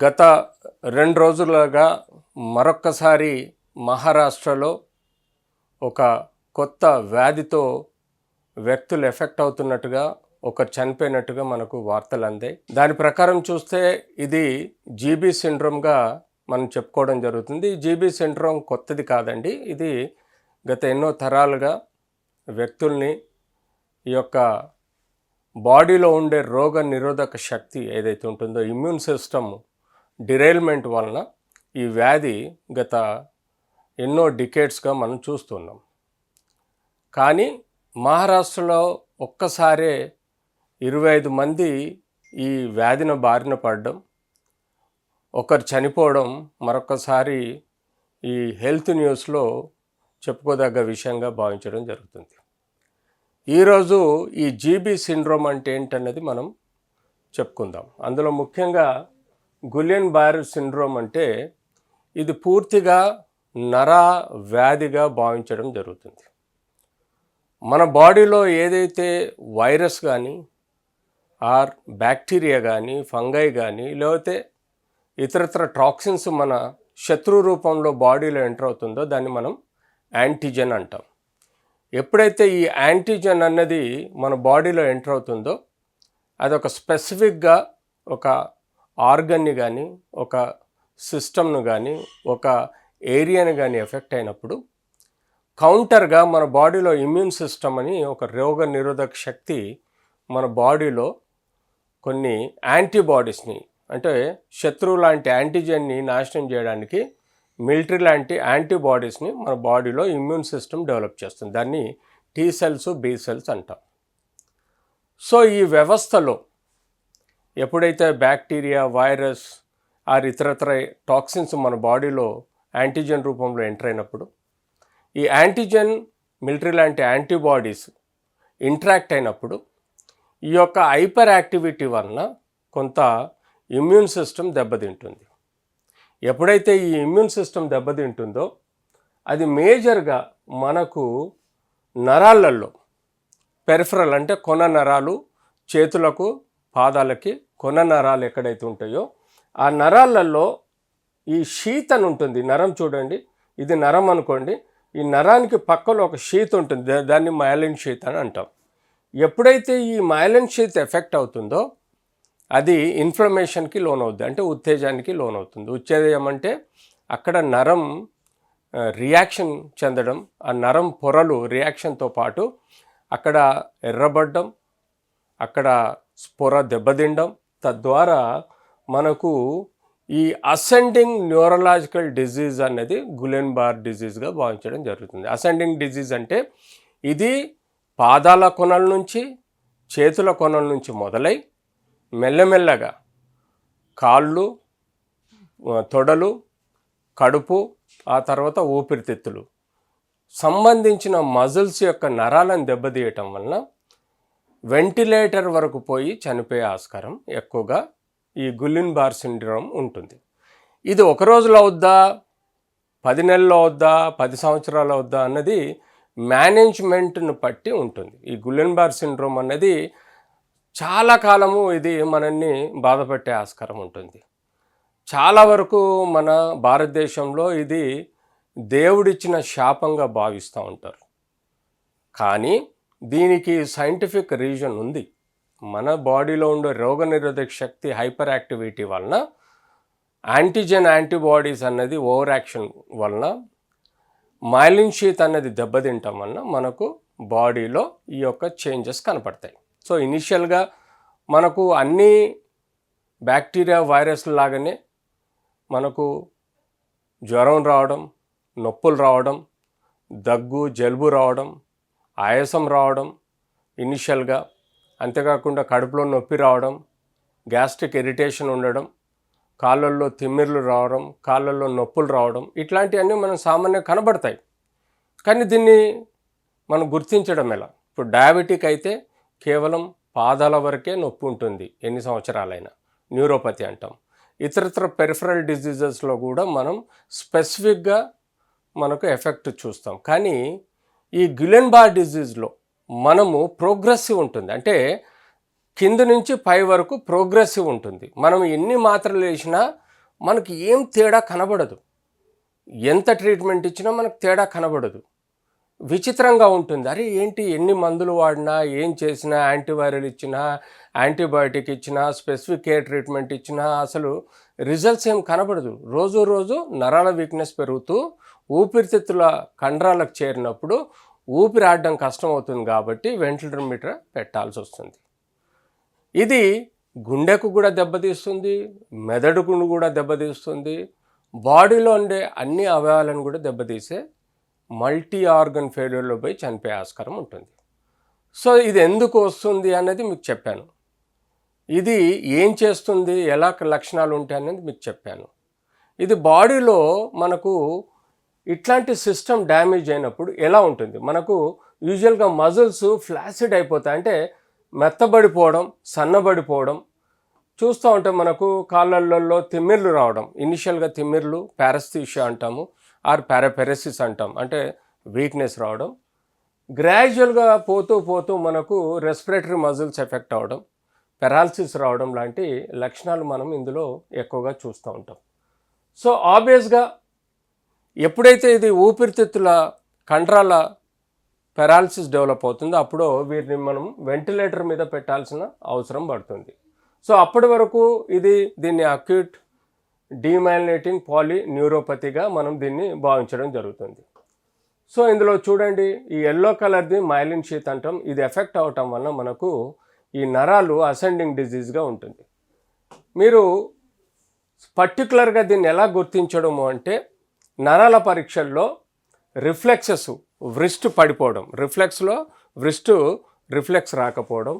గత 2 రోజులుగా మరొక్కసారి మహారాష్ట్రలో ఒక కొత్త వ్యాధితో వ్యక్తులు ఎఫెక్ట్ అవుతున్నట్టుగా, ఒకరు చనిపోయినట్టుగా మనకు వార్తలు అందాయి. దాని ప్రకారం చూస్తే ఇది జీబీ సిండ్రోమ్గా మనం చెప్పుకోవడం జరుగుతుంది. జీబీ సిండ్రోమ్ కొత్తది కాదండి. ఇది గత ఎన్నో తరాలుగా వ్యక్తుల్ని ఈ యొక్క బాడీలో ఉండే రోగ నిరోధక శక్తి ఏదైతే ఉంటుందో, ఇమ్యూన్ సిస్టమ్ డిరైల్మెంట్ వలన ఈ వ్యాధి గత ఎన్నో డికేడ్స్గా మనం చూస్తున్నాం. కానీ మహారాష్ట్రలో ఒక్కసారే 25 మంది ఈ వ్యాధిన బారిన పడడం, ఒకరు చనిపోవడం మరొకసారి ఈ హెల్త్ న్యూస్లో చెప్పుకోదగ్గ విషయంగా భావించడం జరుగుతుంది. ఈరోజు ఈ జీబీ సిండ్రోమ్ అంటే ఏంటన్నది మనం చెప్పుకుందాం. అందులో ముఖ్యంగా గుయిలెన్ బారె సిండ్రోమ్ అంటే ఇది పూర్తిగా నర వ్యాధిగా భావించడం జరుగుతుంది. మన బాడీలో ఏదైతే వైరస్ కానీ ఆర్ బ్యాక్టీరియా కానీ ఫంగై కానీ లేకపోతే ఇతరత్ర టాక్సిన్స్ మన శత్రు రూపంలో బాడీలో ఎంటర్ అవుతుందో దాన్ని మనం యాంటీజెన్ అంటాం. ఎప్పుడైతే ఈ యాంటీజెన్ అన్నది మన బాడీలో ఎంటర్ అవుతుందో అది ఒక స్పెసిఫిక్గా ఒక ఆర్గన్ని కానీ ఒక సిస్టమ్ను కానీ ఒక ఏరియాని కానీ ఎఫెక్ట్ అయినప్పుడు కౌంటర్గా మన బాడీలో ఇమ్యూన్ సిస్టమ్ అని ఒక రోగ నిరోధక శక్తి మన బాడీలో కొన్ని యాంటీబాడీస్ని, అంటే శత్రువు లాంటి యాంటీజెన్ని నాశనం చేయడానికి మిలిటరీ లాంటి యాంటీబాడీస్ని మన బాడీలో ఇమ్యూన్ సిస్టమ్ డెవలప్ చేస్తుంది. దాన్ని టీ సెల్స్, బి సెల్స్ అంటాం. సో ఈ వ్యవస్థలో ఎప్పుడైతే బ్యాక్టీరియా, వైరస్ ఆర్ ఇతరత్ర టాక్సిన్స్ మన బాడీలో యాంటీజెన్ రూపంలో ఎంటర్ అయినప్పుడు ఈ యాంటీజెన్ మిలిటరీ లాంటి యాంటీబాడీస్ ఇంటరాక్ట్ అయినప్పుడు ఈ యొక్క హైపర్ యాక్టివిటీ వలన కొంత ఇమ్యూన్ సిస్టమ్ దెబ్బతింటుంది. ఎప్పుడైతే ఈ ఇమ్యూన్ సిస్టమ్ దెబ్బతింటుందో అది మేజర్గా మనకు నరాలలో పెరిఫరల్ అంటే కొన నరాలు, చేతులకు పాదాలకి కొన నరాలు ఎక్కడైతే ఉంటాయో ఆ నరాలలో ఈ షీత్ అని ఉంటుంది. నరం చూడండి, ఇది నరం అనుకోండి. ఈ నరానికి పక్కలో ఒక షీత్ ఉంటుంది, దాన్ని మయలిన్ షీత్ అని అంటాం. ఎప్పుడైతే ఈ మయలిన్ షీత్ ఎఫెక్ట్ అవుతుందో అది ఇన్ఫ్లమేషన్కి లోనవుద్ది, అంటే ఉత్తేజానికి లోనవుతుంది. ఉత్తేజం అంటే అక్కడ నరం రియాక్షన్ చెందడం, ఆ నరం పొరలు రియాక్షన్తో పాటు అక్కడ ఎర్రబడ్డం, అక్కడ పొర దెబ్బతిండం, తద్వారా మనకు ఈ అసెండింగ్ న్యూరలాజికల్ డిజీజ్ అనేది గుయిలెన్ బారె డిజీజ్గా భావించడం జరుగుతుంది. అసెండింగ్ డిజీజ్ అంటే ఇది పాదాల కొనల నుంచి, చేతుల కొనల నుంచి మొదలై మెల్లమెల్లగా కాళ్ళు, తొడలు, కడుపు, ఆ తర్వాత ఊపిరితిత్తులు సంబంధించిన మజిల్స్ యొక్క నరాలను దెబ్బతీయటం వలన వెంటిలేటర్ వరకు పోయి చనిపోయే ఆస్కారం ఎక్కువగా ఈ గుయిలెన్ బారె సిండ్రోమ్ ఉంటుంది. ఇది ఒక రోజులో అవుద్దా, 10 నెలల్లో అవుద్దా, 10 సంవత్సరాలు అవుద్దా అన్నది మేనేజ్మెంట్ను బట్టి ఉంటుంది. ఈ గుయిలెన్ బారె సిండ్రోమ్ అన్నది చాలా కాలము ఇది మనల్ని బాధపెట్టే ఆస్కారం ఉంటుంది. చాలా వరకు మన భారతదేశంలో ఇది దేవుడిచ్చిన శాపంగా భావిస్తూ ఉంటారు. కానీ దీనికి సైంటిఫిక్ రీజన్ ఉంది. మన బాడీలో ఉండే రోగనిరోధక శక్తి హైపర్ యాక్టివిటీ వలన యాంటీజెన్ యాంటీబాడీస్ అన్నది ఓవర్ యాక్షన్ వలన మైలిన్ షీత్ అన్నది దెబ్బతింటం వలన మనకు బాడీలో ఈ యొక్క చేంజెస్ కనపడతాయి. సో ఇనిషియల్గా మనకు అన్ని బ్యాక్టీరియా, వైరస్ లాగానే మనకు జ్వరం రావడం, నొప్పులు రావడం, దగ్గు, జలుబు రావడం, ఆయాసం రావడం ఇనిషియల్గా, అంతేకాకుండా కడుపులో నొప్పి రావడం, గ్యాస్ట్రిక్ ఇరిటేషన్ ఉండడం, కాళ్ళల్లో తిమ్మిర్లు రావడం, కాళ్ళల్లో నొప్పులు రావడం, ఇట్లాంటివన్నీ మనం సామాన్యంగా కనబడతాయి. కానీ దీన్ని మనం గుర్తించడం ఎలా? ఇప్పుడు డయాబెటిక్ అయితే కేవలం పాదాల వరకే నొప్పి ఉంటుంది, ఎన్ని సంవత్సరాలైనా, న్యూరోపతి అంటాం. ఇతరత్ర పెరిఫరల్ డిజీజెస్లో కూడా మనం స్పెసిఫిక్గా మనకు ఎఫెక్ట్ చూస్తాం. కానీ ఈ గుయిలెన్ బారె డిజీజ్లో మనము ప్రోగ్రెసివ్ ఉంటుంది, అంటే కింద నుంచి పై వరకు ప్రోగ్రెసివ్ ఉంటుంది. మనం ఎన్ని మాత్రలు వేసినా మనకి ఏం తేడా కనబడదు. ఎంత ట్రీట్మెంట్ ఇచ్చినా మనకు తేడా కనబడదు. విచిత్రంగా ఉంటుంది. అరే ఏంటి, ఎన్ని మందులు వాడినా, ఏం చేసినా, యాంటీవైరల్ ఇచ్చినా, యాంటీబయాటిక్ ఇచ్చినా, స్పెసిఫిక్ కేర్ ట్రీట్మెంట్ ఇచ్చినా అసలు రిజల్ట్స్ ఏం కనబడదు. రోజు రోజు నరాల వీక్నెస్ పెరుగుతూ ఊపిరితిత్తుల కండరాలకు చేరినప్పుడు ఊపిరాడడం కష్టమవుతుంది కాబట్టి వెంటిలేటర్ మీటర్ పెట్టాల్సి వస్తుంది. ఇది గుండెకు కూడా దెబ్బతీస్తుంది, మెదడుకు కూడా దెబ్బతీస్తుంది, బాడీలో ఉండే అన్ని అవయవాలను కూడా దెబ్బతీసే మల్టీ ఆర్గన్ ఫెయిల్యూర్లో పోయి చనిపోయే ఆస్కారం ఉంటుంది. సో ఇది ఎందుకు వస్తుంది అనేది మీకు చెప్పాను. ఇది ఏం చేస్తుంది, ఎలా లక్షణాలు ఉంటాయి అనేది మీకు చెప్పాను. ఇది బాడీలో మనకు ఇట్లాంటి సిస్టమ్ డ్యామేజ్ అయినప్పుడు ఎలా ఉంటుంది, మనకు యూజువల్గా మజిల్స్ ఫ్లాసిడ్ అయిపోతాయి, అంటే మెత్తబడిపోవడం, సన్నబడిపోవడం చూస్తూ ఉంటే మనకు కాళ్ళల్లో తిమ్మిర్లు రావడం. ఇనిషియల్గా తిమ్మిర్లు పారస్థీషియా అంటాము, ఆర్ పారాపెరసిస్ అంటాం, అంటే వీక్నెస్ రావడం. గ్రాడ్యువల్గా పోతూ పోతూ మనకు రెస్పిరేటరీ మజిల్స్ ఎఫెక్ట్ అవ్వడం, పెరాలసిస్ రావడం లాంటి లక్షణాలు మనం ఇందులో ఎక్కువగా చూస్తూ ఉంటాం. సో ఆబ్వియస్గా ఎప్పుడైతే ఇది ఊపిరితిత్తుల కండరాల పెరాలసిస్ డెవలప్ అవుతుందో అప్పుడు వీరిని మనం వెంటిలేటర్ మీద పెట్టాల్సిన అవసరం పడుతుంది. సో అప్పటి వరకు దీన్ని అక్యూట్ డీమైలినేటింగ్ పాలీన్యూరోపతిగా మనం దీన్ని భావించడం జరుగుతుంది. సో ఇందులో చూడండి, ఈ ఎల్లో కలర్ది మైలిన్ షీత్ అంటాం. ఇది ఎఫెక్ట్ అవటం వల్ల మనకు ఈ నరాలు అసెండింగ్ డిజీజ్గా ఉంటుంది. మీరు పర్టికులర్గా దీన్ని ఎలా గుర్తించడము అంటే, నరాల పరీక్షల్లో రిఫ్లెక్సెస్, వ్రిస్ట్ పడిపోవడం, రిఫ్లెక్స్ రాకపోవడం,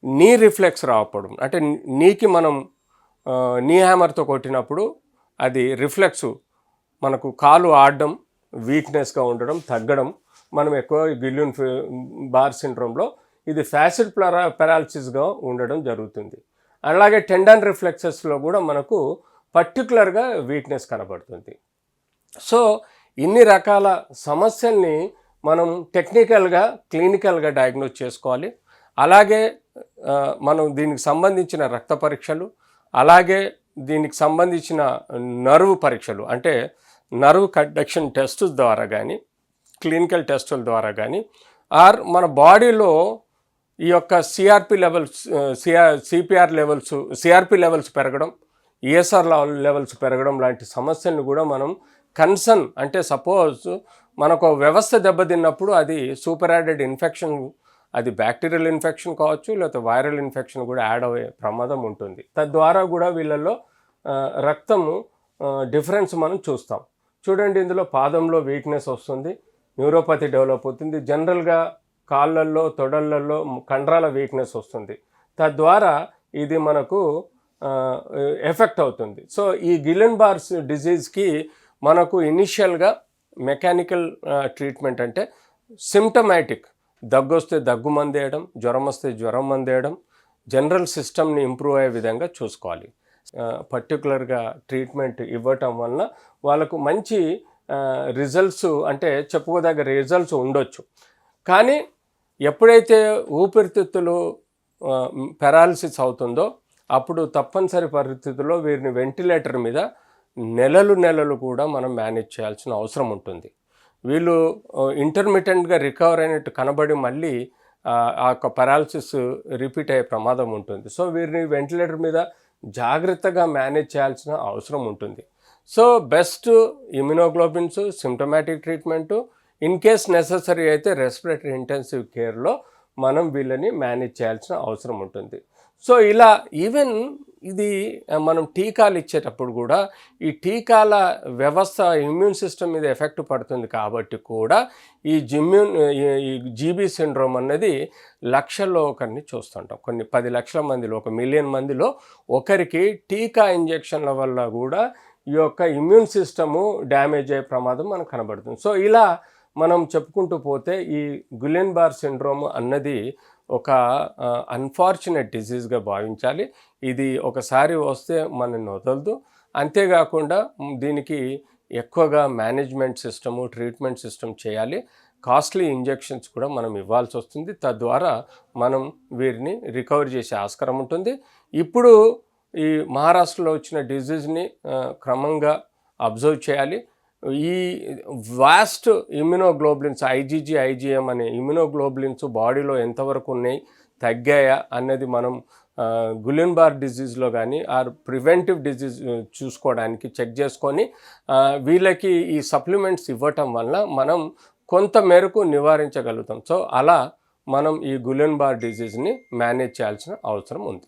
నీ రిఫ్లెక్స్ రాకపోవడం, అంటే నీకి మనం నీ హ్యామర్తో కొట్టినప్పుడు అది రిఫ్లెక్స్ మనకు కాలు ఆడడం, వీక్నెస్గా ఉండడం, తగ్గడం, మనం ఎక్కువ గిల్లియన్ బార్ సిండ్రోమ్లో ఇది ఫ్యాసిడ్ పెరాలసిస్గా ఉండడం జరుగుతుంది. అలాగే టెండన్ రిఫ్లెక్సెస్లో కూడా మనకు పర్టికులర్గా వీక్నెస్ కనబడుతుంది. సో ఇన్ని రకాల సమస్యల్ని మనం టెక్నికల్గా, క్లినికల్గా డయాగ్నోస్ చేసుకోవాలి. అలాగే మనం దీనికి సంబంధించిన రక్త పరీక్షలు, అలాగే దీనికి సంబంధించిన నర్వ్ పరీక్షలు, అంటే నర్వ్ కండక్షన్ టెస్ట్ ద్వారా కానీ, క్లినికల్ టెస్టుల ద్వారా కానీ, ఆర్ మన బాడీలో ఈ యొక్క సిఆర్పి లెవెల్స్ పెరగడం, ఈఎస్ఆర్ లెవెల్స్ పెరగడం లాంటి సమస్యలను కూడా మనం కన్సర్న్, అంటే సపోజ్ మనకు వ్యవస్థ దెబ్బతిన్నప్పుడు అది సూపర్ యాడెడ్ ఇన్ఫెక్షన్, అది బ్యాక్టీరియల్ ఇన్ఫెక్షన్ కావచ్చు, లేకపోతే వైరల్ ఇన్ఫెక్షన్ కూడా యాడ్ అయ్యే ప్రమాదం ఉంటుంది. తద్వారా కూడా వీళ్ళల్లో రక్తము డిఫరెన్స్ మనం చూస్తాం. చూడండి, ఇందులో పాదంలో వీక్నెస్ వస్తుంది, న్యూరోపతి డెవలప్ అవుతుంది, జనరల్గా కాళ్ళల్లో, తొడళ్ళల్లో కండరాల వీక్నెస్ వస్తుంది. తద్వారా ఇది మనకు ఎఫెక్ట్ అవుతుంది. సో ఈ గిలెన్ బార్స్ డిజీజ్కి మనకు ఇనిషియల్గా మెకానికల్ ట్రీట్మెంట్, అంటే సిమ్టమాటిక్, దగ్గు వస్తే దగ్గు మందు వేయడం, జ్వరం వస్తే జ్వరం మందు వేయడం, జనరల్ సిస్టమ్ని ఇంప్రూవ్ అయ్యే విధంగా చూసుకోవాలి. పర్టికులర్గా ట్రీట్మెంట్ ఇవ్వటం వలన వాళ్ళకు మంచి రిజల్ట్స్, అంటే చెప్పుకోదగ్గ రిజల్ట్స్ ఉండొచ్చు. కానీ ఎప్పుడైతే ఊపిరితిత్తులు పెరాలసిస్ అవుతుందో అప్పుడు తప్పనిసరి పరిస్థితుల్లో వీరిని వెంటిలేటర్ మీద నెలలు కూడా మనం మేనేజ్ చేయాల్సిన అవసరం ఉంటుంది. వీళ్ళు ఇంటర్మిటెంట్గా రికవర్ అయినట్టు కనబడి మళ్ళీ ఆ యొక్క పెరాలసిస్ రిపీట్ అయ్యే ప్రమాదం ఉంటుంది. సో వీరిని వెంటిలేటర్ మీద జాగ్రత్తగా మేనేజ్ చేయాల్సిన అవసరం ఉంటుంది. So best immunoglobulins, symptomatic treatment, in case necessary అయితే రెస్పిరేటరీ ఇంటెన్సివ్ కేర్లో మనం వీళ్ళని మేనేజ్ చేయాల్సిన అవసరం ఉంటుంది. సో ఇలా ఈవెన్ ఇది మనం టీకాలు ఇచ్చేటప్పుడు కూడా ఈ టీకాల వ్యవస్థ ఇమ్యూన్ సిస్టమ్ మీద ఎఫెక్ట్ పడుతుంది కాబట్టి కూడా ఈ జీబీ సిండ్రోమ్ అన్నది లక్షల్లో ఒకరిని చూస్తుంటాం. కొన్ని 10 లక్షల మందిలో, 1 మిలియన్ మందిలో ఒకరికి టీకా ఇంజెక్షన్ల వల్ల కూడా ఈ యొక్క ఇమ్యూన్ సిస్టము డ్యామేజ్ అయ్యే ప్రమాదం మనకు కనబడుతుంది. సో ఇలా మనం చెప్పుకుంటూ పోతే ఈ గులెన్ బార్ సిండ్రోమ్ అన్నది ఒక అన్ఫార్చునేట్ డిజీజ్గా భావించాలి. ఇది ఒకసారి వస్తే మనల్ని వదలదు. అంతేకాకుండా దీనికి ఎక్కువగా మేనేజ్మెంట్ సిస్టము, ట్రీట్మెంట్ సిస్టమ్ చేయాలి. కాస్ట్లీ ఇంజెక్షన్స్ కూడా మనం ఇవ్వాల్సి వస్తుంది. తద్వారా మనం వీరిని రికవర్ చేసే ఆస్కారం ఉంటుంది. ఇప్పుడు ఈ మహారాష్ట్రలో వచ్చిన డిజీజ్ని క్రమంగా అబ్జర్వ్ చేయాలి. ఈ వాస్ట్ ఇమ్యునోగ్లోబులిన్స్ ఐజీజీ ఐజీఎం అనే ఇమ్యునోగ్లోబులిన్స్ బాడీలో ఎంతవరకు ఉన్నాయి, తగ్గాయా అన్నది మనం గులెన్-బార్ డిజీజ్లో కానీ ఆర్ ప్రివెంటివ్ డిజీజ్ చూసుకోవడానికి చెక్ చేసుకొని వీళ్ళకి ఈ సప్లిమెంట్స్ ఇవ్వటం వల్ల మనం కొంత మేరకు నివారించగలుగుతాం. సో అలా మనం ఈ గులెన్-బార్ డిజీజ్ని మేనేజ్ చేయాల్సిన అవసరం ఉంది.